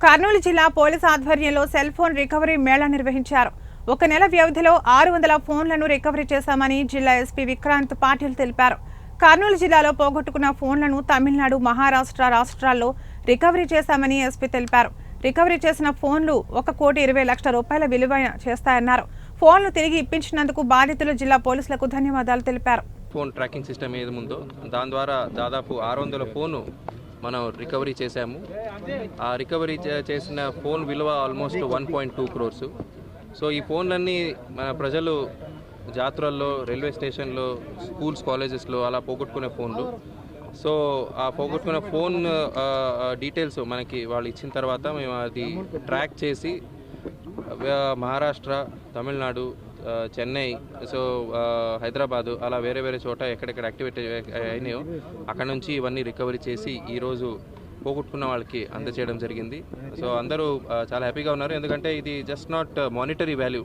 కర్నూలు జిల్లా పోలీసు ఆధ్వర్యంలో cell phone recovery Mela నిర్వహించారు. ఒక నెల వ్యవధిలో 600 ఫోన్లను రికవరీ చేశామని జిల్లా ఎస్పీ విక్రాంత్ పాటిల్ తెలిపారు. కర్నూలు జిల్లాలో పోగొట్టుకున్న ఫోన్లను తమిళనాడు, మహారాష్ట్ర రాష్ట్రాల్లో రికవరీ చేశామని ఎస్పీ తెలిపారు. రికవరీ చేసిన ఫోన్లు 1,20,00,000 రూపాయల విలువ చేస్తాయన్నారు. ఫోన్లు తిరిగి ఇప్పించినందుకు బాధితులు జిల్లా పోలీసులకు ధన్యవాదాలు తెలిపారు. ఫోన్ ట్రాకింగ్ సిస్టమ్ ఏది ఉందో దాని ద్వారా దాదాపు 600 ఫోను మనం రికవరీ చేశాము. ఆ రికవరీ చేసిన ఫోన్ విలువ ఆల్మోస్ట్ 1.2 crores. సో ఈ ఫోన్లన్నీ మన ప్రజలు జాతరల్లో, రైల్వే స్టేషన్లో, స్కూల్స్, కాలేజెస్లో అలా పోగొట్టుకునే ఫోన్లు. సో ఆ పోగొట్టుకున్న ఫోన్ డీటెయిల్స్ మనకి వాళ్ళు ఇచ్చిన తర్వాత మేము అది ట్రాక్ చేసి మహారాష్ట్ర, తమిళనాడు, చెన్నై, సో హైదరాబాదు అలా వేరే వేరే చోట ఎక్కడెక్కడ యాక్టివేట్ అయినాయో అక్కడ నుంచి ఇవన్నీ రికవరీ చేసి ఈరోజు పోగొట్టుకున్న వాళ్ళకి అందజేయడం జరిగింది. సో అందరూ చాలా హ్యాపీగా ఉన్నారు. ఎందుకంటే ఇది just not monetary value.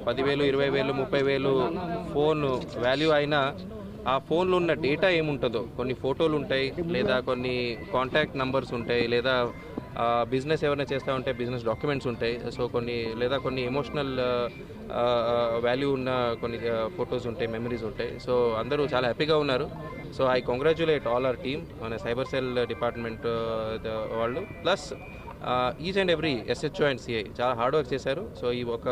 10,000, 20,000, 30,000 phone value అయినా ఆ ఫోన్లో ఉన్న డేటా ఏముంటుందో, కొన్ని ఫోటోలు ఉంటాయి, లేదా కొన్ని కాంటాక్ట్ నంబర్స్ ఉంటాయి, లేదా బిజినెస్ ఎవరైనా చేస్తూ ఉంటే బిజినెస్ డాక్యుమెంట్స్ ఉంటాయి. సో కొన్ని ఎమోషనల్ వాల్యూ ఉన్న కొన్ని ఫొటోస్ ఉంటాయి, మెమరీస్ ఉంటాయి. సో అందరూ చాలా హ్యాపీగా ఉన్నారు. So I congratulate all our team, మన సైబర్ సెల్ డిపార్ట్మెంట్ వాళ్ళు, plus each and every SHO and CI చాలా హార్డ్ వర్క్ చేశారు. సో ఈ ఒక